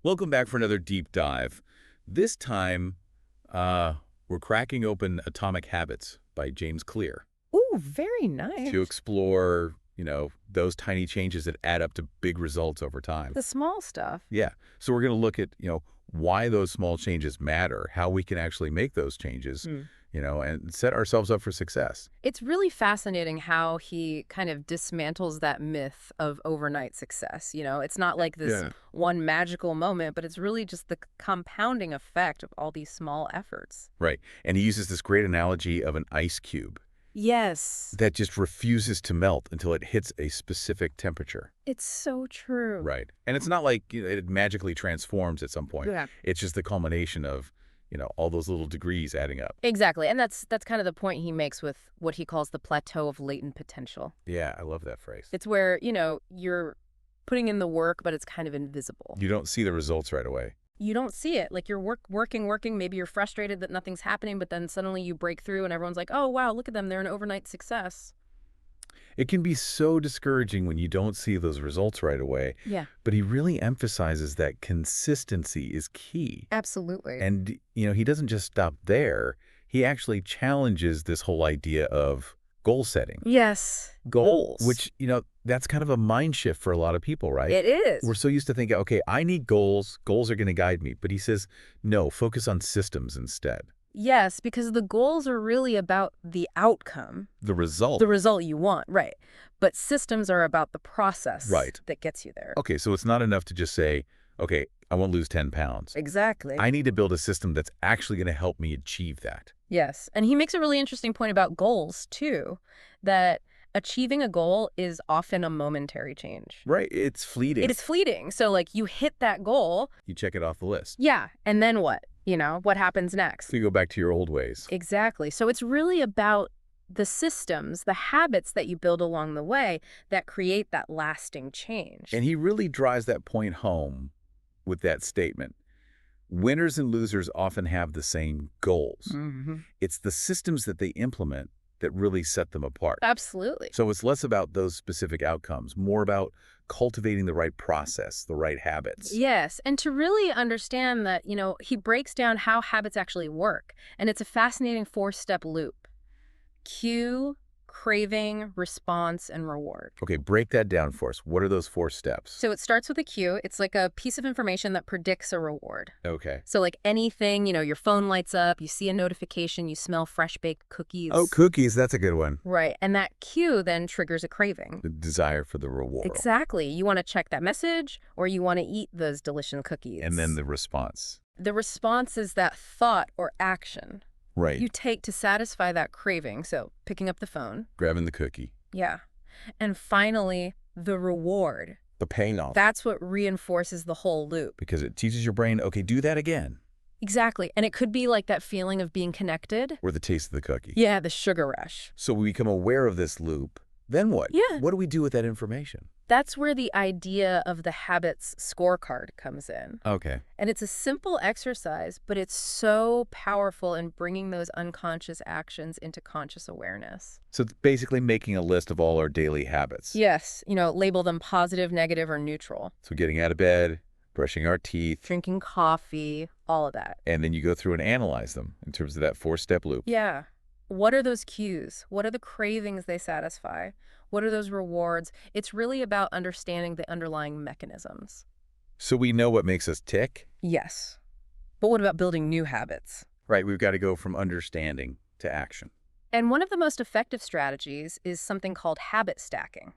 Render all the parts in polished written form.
Welcome back for another deep dive. This time, we're cracking open Atomic Habits by James Clear Ooh, very to nice. explore, those tiny changes that add up to big results over time. The small stuff. Yeah. So we're going to look at, why those small changes matter, how we can actually make those changes, Hmm. and set ourselves up for success. It's really fascinating how he kind of dismantles that myth of overnight success. It's not like this Yeah. one magical moment, but it's really just the compounding effect of all these small efforts. Right. And he uses this great analogy of an ice cube Yes, that just refuses to melt until it hits a specific temperature. it's so true. Right. And it's not like it magically transforms at some point. Yeah. It's just the culmination of, all those little degrees adding up. Exactly. And that's kind of the point he makes with what he calls the plateau of latent potential. Yeah, I love that phrase. It's where, you're putting in the work, but it's kind of invisible. You don't see the results right away. You don't see it. Like you're working. Maybe you're frustrated that nothing's happening, but then suddenly you break through and everyone's like, oh, wow, look at them. They're an overnight success. It can be so discouraging when you don't see those results right away, Yeah, but he really emphasizes that consistency is key. absolutely. And, he doesn't just stop there. He actually challenges this whole idea of goal setting. Yes, goals. Which, that's kind of a mind shift for a lot of people, right? It is. We're so used to thinking, okay, I need goals. Goals are going to guide me. But he says, no, focus on systems instead. Yes, because the goals are really about the outcome, The result. the result you want, right? But systems are about the process Right. that gets you there. Okay, so it's not enough to just say, okay, I want to lose 10 pounds. Exactly. I need to build a system that's actually going to help me achieve that. Yes. And he makes a really interesting point about goals, too, that achieving a goal is often a momentary change. Right. It's fleeting. It is fleeting. So, like, you hit that goal. You check it off the list. Yeah. And then what? What happens next? So you go back to your old ways. Exactly. So it's really about the systems, the habits that you build along the way that create that lasting change. And he really drives that point home with that statement. Winners and losers often have the same goals. Hmm. It's the systems that they implement that really set them apart. Absolutely. So it's less about those specific outcomes, more about cultivating the right process, the right habits. Yes. And to really understand that, he breaks down how habits actually work. And it's a fascinating four-step loop. Cue, craving, response, and reward. Okay, break that down for us. What are those 4 steps? So it starts with a cue. It's like a piece of information that predicts a reward. Okay. So like anything, your phone lights up, you see a notification, you smell fresh baked cookies. Oh, cookies. That's a good one. Right. And that cue then triggers a craving. The desire for the reward. Exactly. You want to check that message or you want to eat those delicious cookies. And then the response. the response is that thought or action Right. you take to satisfy that craving. So picking up the phone. Grabbing the cookie. Yeah. And finally, the reward. The payoff. That's what reinforces the whole loop. Because it teaches your brain, okay, do that again. Exactly. And it could be like that feeling of being connected. Or the taste of the cookie. Yeah, the sugar rush. So we become aware of this loop. Then what? Yeah. What do we do with that information? That's where the idea of the habits scorecard comes in. Okay. And it's a simple exercise, but it's so powerful in bringing those unconscious actions into conscious awareness. So it's basically making a list of all our daily habits. Yes, label them positive, negative, or neutral. So getting out of bed, brushing our teeth, Drinking coffee, all of that. and then you go through and analyze them in terms of that 4-step loop. Yeah. What are those cues? What are the cravings they satisfy? What are those rewards? It's really about understanding the underlying mechanisms. So we know what makes us tick. Yes. But what about building new habits? Right, we've got to go from understanding to action. And one of the most effective strategies is something called habit stacking.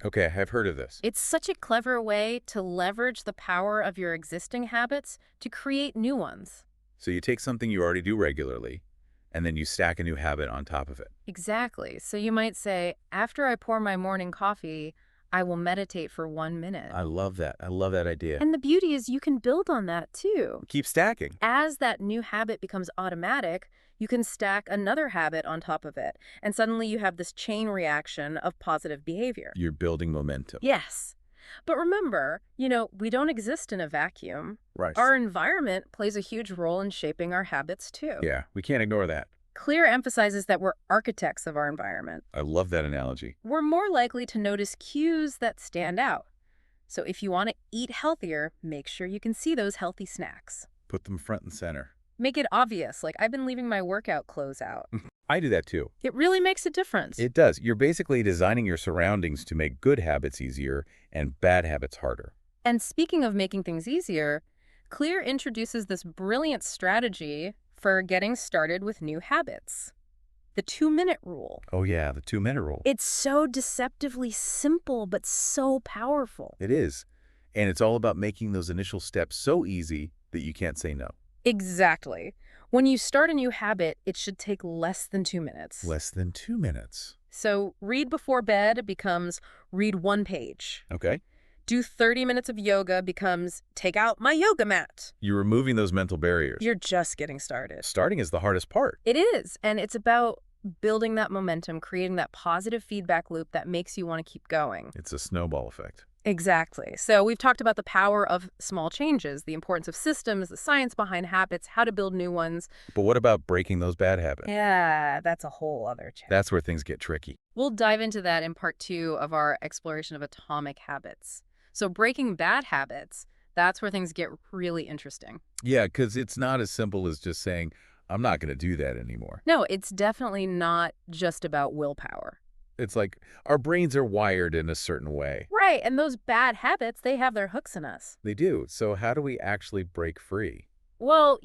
Okay, I've heard of this. It's such a clever way to leverage the power of your existing habits to create new ones. So you take something you already do regularly, and then you stack a new habit on top of it. Exactly. So you might say, after I pour my morning coffee, I will meditate for 1 minute. I love that. I love that idea. And the beauty is you can build on that too. Keep stacking. As that new habit becomes automatic, you can stack another habit on top of it. And suddenly you have this chain reaction of positive behavior. You're building momentum. Yes. But remember, we don't exist in a vacuum. Right. Our environment plays a huge role in shaping our habits too. Yeah, we can't ignore that. Clear emphasizes that we're architects of our environment. I love that analogy. We're more likely to notice cues that stand out. So if you want to eat healthier, make sure you can see those healthy snacks. Put them front and center. Make it obvious, like I've been leaving my workout clothes out. I do that too. It really makes a difference. It does. You're basically designing your surroundings to make good habits easier and bad habits harder. And speaking of making things easier, Clear introduces this brilliant strategy for getting started with new habits. The 2-minute rule. Oh yeah, the 2-minute rule. It's so deceptively simple, but so powerful. It is. And it's all about making those initial steps so easy that you can't say no. Exactly. When you start a new habit, it should take less than 2 minutes. Less than 2 minutes. So read before bed becomes read 1 page. Okay. Do 30 minutes of yoga becomes take out my yoga mat. You're removing those mental barriers. You're just getting started. Starting is the hardest part. It is. And it's about building that momentum, creating that positive feedback loop that makes you want to keep going. It's a snowball effect. Exactly. So we've talked about the power of small changes, the importance of systems, the science behind habits, how to build new ones. But what about breaking those bad habits? Yeah, that's a whole other chapter. That's where things get tricky. We'll dive into that in part 2 of our exploration of atomic habits. So breaking bad habits, that's where things get really interesting. Yeah, because it's not as simple as just saying, I'm not going to do that anymore. No, it's definitely not just about willpower. It's like our brains are wired in a certain way. Right, and those bad habits, they have their hooks in us. They do. So how do we actually break free? Well,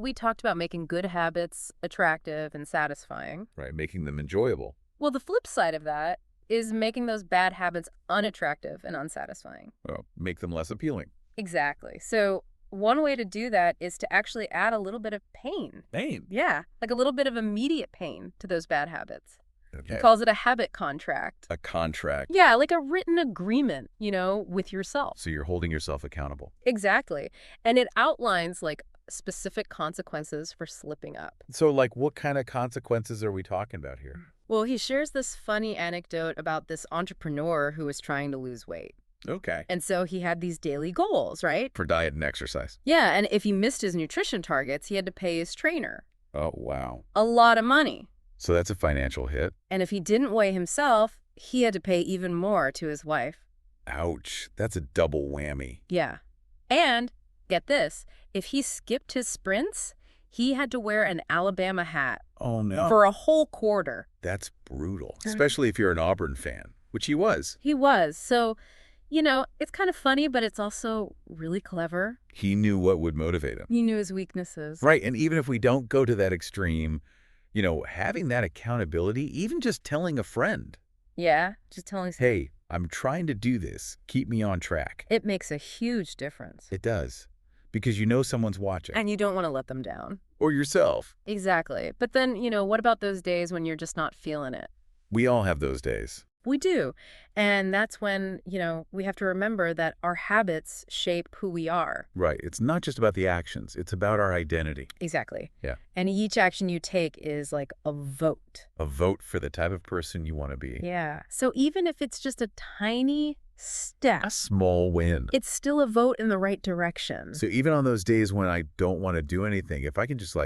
we talked about making good habits attractive and satisfying. Right, making them enjoyable. Well, the flip side of that is making those bad habits unattractive and unsatisfying. Well, make them less appealing. Exactly. So one way to do that is to actually add a little bit of pain. Pain. Yeah, like a little bit of immediate pain to those bad habits. Okay. He calls it a habit contract. A contract. Yeah, like a written agreement, with yourself. So you're holding yourself accountable. Exactly. And it outlines like specific consequences for slipping up. So like what kind of consequences are we talking about here? Well, he shares this funny anecdote about this entrepreneur who was trying to lose weight. Okay. And so he had these daily goals, right? For diet and exercise. Yeah, and if he missed his nutrition targets, he had to pay his trainer Oh, wow. a lot of money. So that's a financial hit. And if he didn't weigh himself, he had to pay even more to his wife. Ouch. That's a double whammy. Yeah. And, get this, if he skipped his sprints, he had to wear an Alabama hat Oh, no. for a whole quarter. That's brutal, especially if you're an Auburn fan, which he was. He was. So, it's kind of funny, but it's also really clever. He knew what would motivate him. He knew his weaknesses. Right. And even if we don't go to that extreme, having that accountability, even just telling a friend, Yeah, just telling. hey, I'm trying to do this. Keep me on track. It makes a huge difference. It does. Because someone's watching. And you don't want to let them down. Or yourself. Exactly. But then, what about those days when you're just not feeling it? We all have those days. We do. And that's when, we have to remember that our habits shape who we are. Right. It's not just about the actions. It's about our identity. Exactly. Yeah. And each action you take is like a vote. A vote for the type of person you want to be. Yeah. So even if it's just a tiny step, A small win. it's still a vote in the right direction. So even on those days when I don't want to do anything, if I can just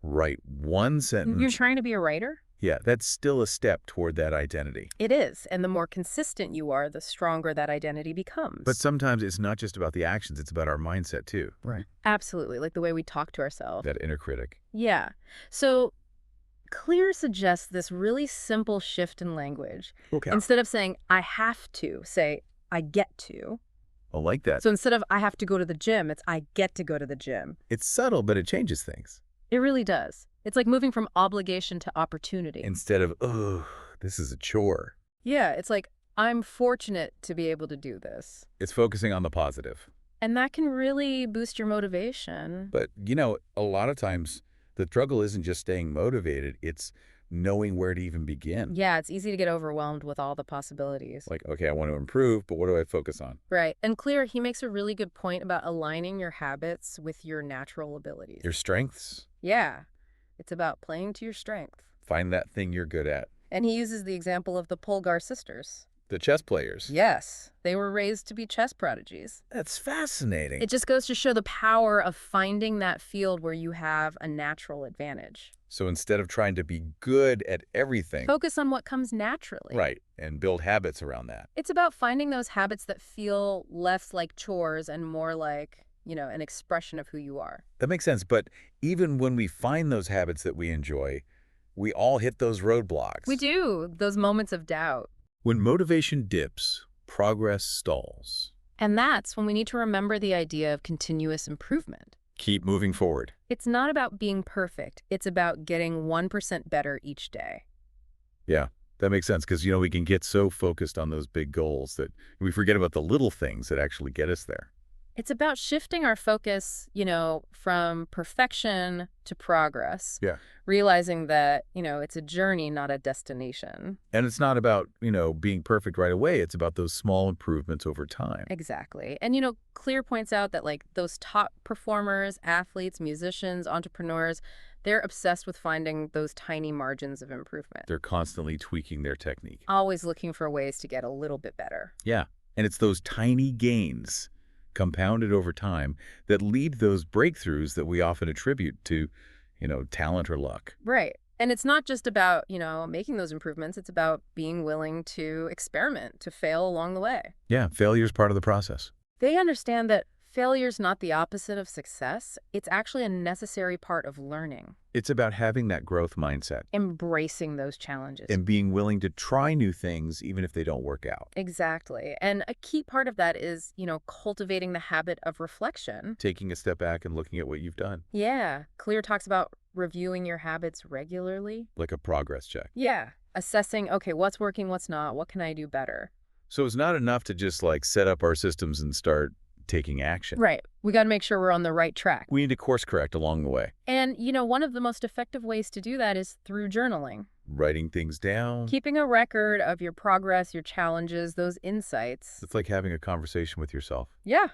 write one sentence. You're trying to be a writer? Yeah, that's still a step toward that identity. It is. And the more consistent you are, the stronger that identity becomes. But sometimes it's not just about the actions, it's about our mindset too. Right. Absolutely. Like the way we talk to ourselves. That inner critic. Yeah. So Clear suggests this really simple shift in language. Okay. Instead of saying, I have to, say, I get to. I like that. So instead of I have to go to the gym, it's I get to go to the gym. It's subtle, but it changes things. It really does. It's like moving from obligation to opportunity. Instead of, oh, this is a chore. Yeah, it's like, I'm fortunate to be able to do this. It's focusing on the positive. And that can really boost your motivation. But, a lot of times the struggle isn't just staying motivated, it's knowing where to even begin. Yeah, it's easy to get overwhelmed with all the possibilities. Like, okay, I want to improve, but what do I focus on? Right. And Clear, he makes a really good point about aligning your habits with your natural abilities. Your strengths. Yeah. It's about playing to your strength. Find that thing you're good at. And he uses the example of the Polgar sisters. The chess players. Yes. They were raised to be chess prodigies. That's fascinating. It just goes to show the power of finding that field where you have a natural advantage. So instead of trying to be good at everything. Focus on what comes naturally. Right. and build habits around that. It's about finding those habits that feel less like chores and more like, an expression of who you are. That makes sense, but even when we find those habits that we enjoy, we all hit those roadblocks. We do, those moments of doubt. When motivation dips, progress stalls. And that's when we need to remember the idea of continuous improvement. Keep moving forward. It's not about being perfect. It's about getting 1% better each day. Yeah, that makes sense because, we can get so focused on those big goals that we forget about the little things that actually get us there. It's about shifting our focus, from perfection to progress. Yeah. Realizing that, it's a journey, not a destination. And it's not about, being perfect right away. It's about those small improvements over time. Exactly. And, Clear points out that, like, those top performers, athletes, musicians, entrepreneurs, they're obsessed with finding those tiny margins of improvement. They're constantly tweaking their technique. Always looking for ways to get a little bit better. Yeah. And it's those tiny gains compounded over time that lead those breakthroughs that we often attribute to, talent or luck. Right. And it's not just about, making those improvements. It's about being willing to experiment, to fail along the way. Yeah, failure's part of the process. They understand that failure's not the opposite of success. It's actually a necessary part of learning. It's about having that growth mindset Embracing those challenges. and being willing to try new things even if they don't work out. Exactly. And a key part of that is, cultivating the habit of reflection. Taking a step back and looking at what you've done, Yeah. Clear talks about reviewing your habits regularly. like a progress check. Yeah. Assessing, okay, what's working, what's not, what can I do better? So it's not enough to just set up our systems and start taking action. Right. We got to make sure we're on the right track. We need to course correct along the way. And, one of the most effective ways to do that is through journaling. Writing things down. Keeping a record of your progress, your challenges, those insights. It's like having a conversation with yourself. Yeah.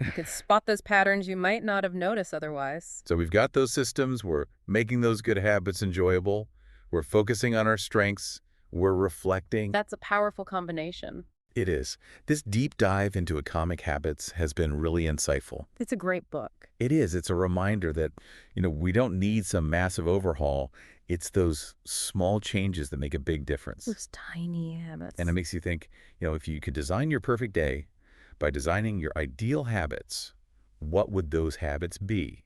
You can spot those patterns you might not have noticed otherwise. So we've got those systems. We're making those good habits enjoyable. We're focusing on our strengths. We're reflecting. That's a powerful combination. It is. This deep dive into Atomic Habits has been really insightful. It's a great book. It is. It's a reminder that, we don't need some massive overhaul. It's those small changes that make a big difference. Those tiny habits. And it makes you think, if you could design your perfect day by designing your ideal habits, what would those habits be?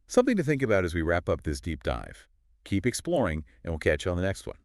Something to think about as we wrap up this deep dive. Keep exploring, and we'll catch you on the next one.